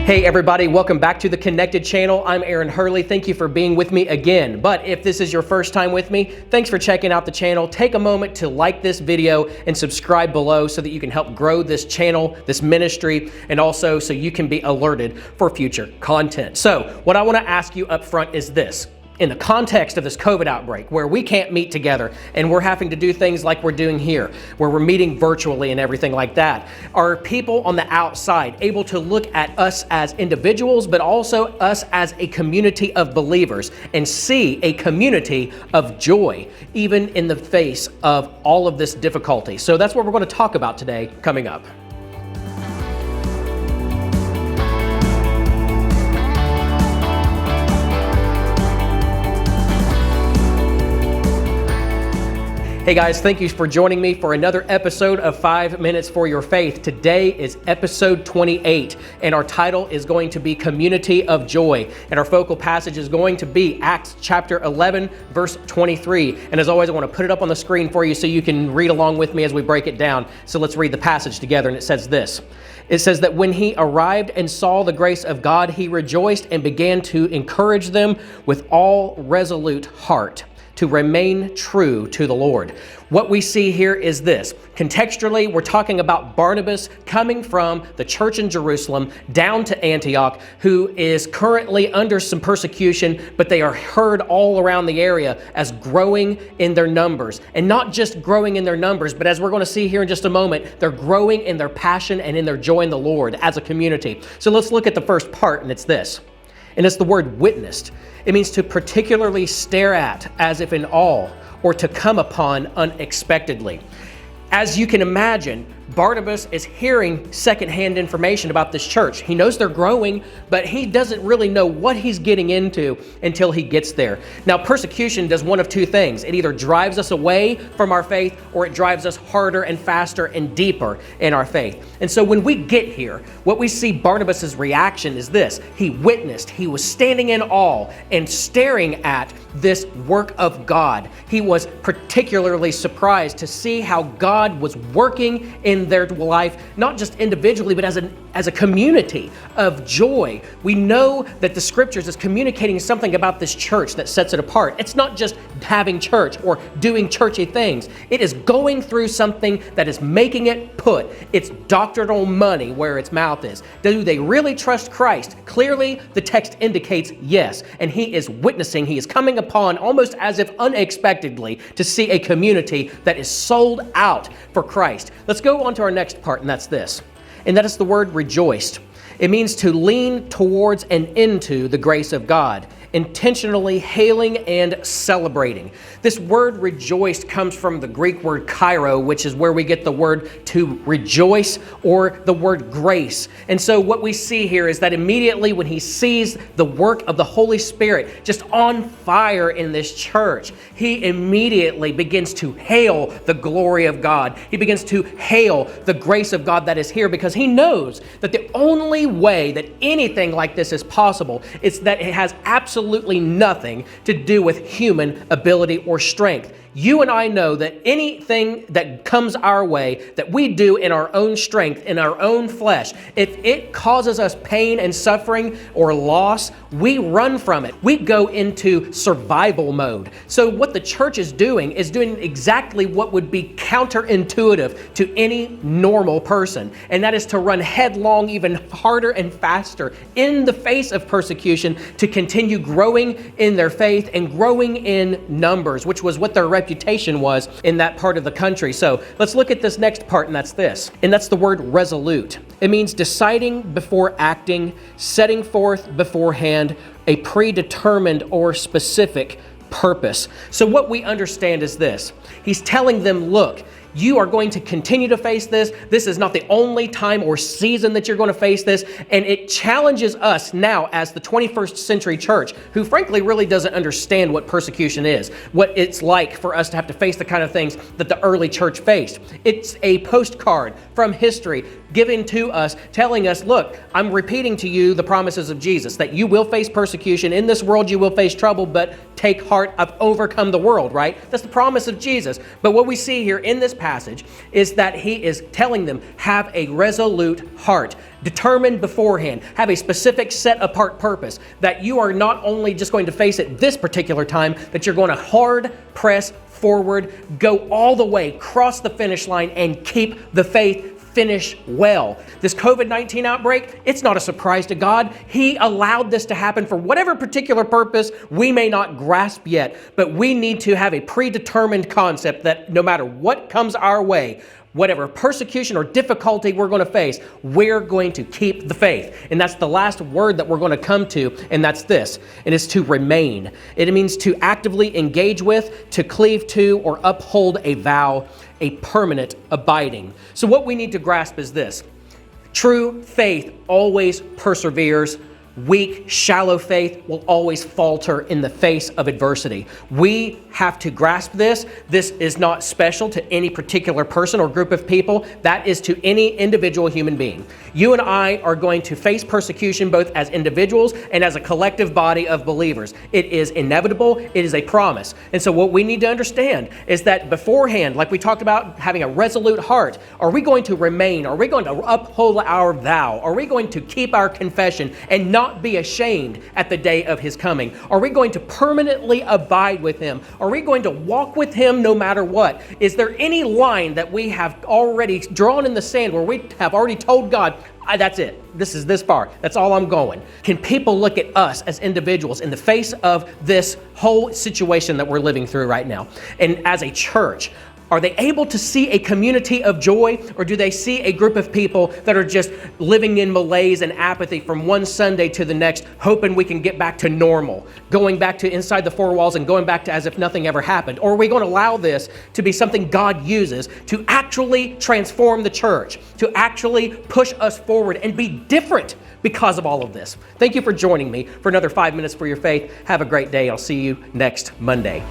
Hey everybody, welcome back to the Connected channel. I'm Aaron Hurley. Thank you for being with me again. But if this is your first time with me, thanks for checking out the channel. Take a moment to like this video and subscribe below so that you can help grow this channel, this ministry, and also so you can be alerted for future content. So what I want to ask you up front is this. In the context of this COVID outbreak, where we can't meet together and we're having to do things like we're doing here, where we're meeting virtually and everything like that, are people on the outside able to look at us as individuals, but also us as a community of believers and see a community of joy, even in the face of all of this difficulty? So that's what we're going to talk about today coming up. Hey guys, thank you for joining me for another episode of 5 Minutes for Your Faith. Today is episode 28, and our title is going to be Community of Joy. And our focal passage is going to be Acts chapter 11, verse 23. And as always, I want to put it up on the screen for you so you can read along with me as we break it down. So let's read the passage together, and it says this. It says that when he arrived and saw the grace of God, he rejoiced and began to encourage them with all resolute heart to remain true to the Lord. What we see here is this. Contextually, we're talking about Barnabas coming from the church in Jerusalem down to Antioch, who is currently under some persecution, but they are heard all around the area as growing in their numbers. And not just growing in their numbers, but as we're going to see here in just a moment, they're growing in their passion and in their joy in the Lord as a community. So let's look at the first part, and it's this. And it's the word witnessed. It means to particularly stare at as if in awe, or to come upon unexpectedly. As you can imagine, Barnabas is hearing secondhand information about this church. He knows they're growing, but he doesn't really know what he's getting into until he gets there. Now, persecution does one of two things. It either drives us away from our faith, or it drives us harder and faster and deeper in our faith. And so when we get here, what we see Barnabas's reaction is this. He witnessed, he was standing in awe and staring at this work of God. He was particularly surprised to see how God was working in their life, not just individually, but as a community of joy. We know that the scriptures is communicating something about this church that sets it apart. It's not just having church or doing churchy things. It is going through something that is making it put its doctrinal money where its mouth is. Do they really trust Christ? Clearly, the text indicates yes. And he is witnessing, he is coming upon almost as if unexpectedly to see a community that is sold out for Christ. Let's go on to our next part, and that's this. And that is the word rejoiced. It means to lean towards and into the grace of God, intentionally hailing and celebrating. This word rejoiced comes from the Greek word kairo, which is where we get the word to rejoice, or the word grace. And so what we see here is that immediately when he sees the work of the Holy Spirit just on fire in this church, he immediately begins to hail the glory of God. He begins to hail the grace of God that is here, because he knows that the only way that anything like this is possible is that it has absolutely nothing to do with human ability or strength. You and I know that anything that comes our way that we do in our own strength, in our own flesh, if it causes us pain and suffering or loss, we run from it. We go into survival mode. So what the church is doing exactly what would be counterintuitive to any normal person, and that is to run headlong even harder and faster in the face of persecution to continue growing in their faith and growing in numbers, which was what their reputation was in that part of the country. So let's look at this next part, and that's this. And that's the word resolute. It means deciding before acting, setting forth beforehand a predetermined or specific purpose. So what we understand is this. He's telling them, look, you are going to continue to face this. This is not the only time or season that you're going to face this. And it challenges us now as the 21st century church, who frankly really doesn't understand what persecution is, what it's like for us to have to face the kind of things that the early church faced. It's a postcard from history given to us, telling us, look, I'm repeating to you the promises of Jesus, that you will face persecution. In this world, you will face trouble, but take heart, I've overcome the world, right? That's the promise of Jesus. But what we see here in this passage passage is that he is telling them, have a resolute heart, determined beforehand, have a specific set apart purpose, that you are not only just going to face it this particular time, that you're going to hard press forward, go all the way, cross the finish line, and keep the faith, finish well. This COVID-19 outbreak, it's not a surprise to God. He allowed this to happen for whatever particular purpose we may not grasp yet, but we need to have a predetermined concept that no matter what comes our way, whatever persecution or difficulty we're going to face, we're going to keep the faith. And that's the last word that we're going to come to, and that's this, and it's to remain. It means to actively engage with, to cleave to, or uphold a vow, a permanent abiding. So what we need to grasp is this: true faith always perseveres. Weak, shallow faith will always falter in the face of adversity. We have to grasp this. This is not special to any particular person or group of people. That is to any individual human being. You and I are going to face persecution both as individuals and as a collective body of believers. It is inevitable. It is a promise. And so what we need to understand is that beforehand, like we talked about having a resolute heart, are we going to remain? Are we going to uphold our vow? Are we going to keep our confession and not be ashamed at the day of his coming? Are we going to permanently abide with him? Are we going to walk with him no matter what? Is there any line that we have already drawn in the sand where we have already told God, that's it, this is this far, that's all I'm going? Can people look at us as individuals in the face of this whole situation that we're living through right now? And as a church, are they able to see a community of joy, or do they see a group of people that are just living in malaise and apathy from one Sunday to the next, hoping we can get back to normal, going back to inside the four walls and going back to as if nothing ever happened? Or are we going to allow this to be something God uses to actually transform the church, to actually push us forward and be different because of all of this? Thank you for joining me for another 5 minutes for your faith. Have a great day. I'll see you next Monday.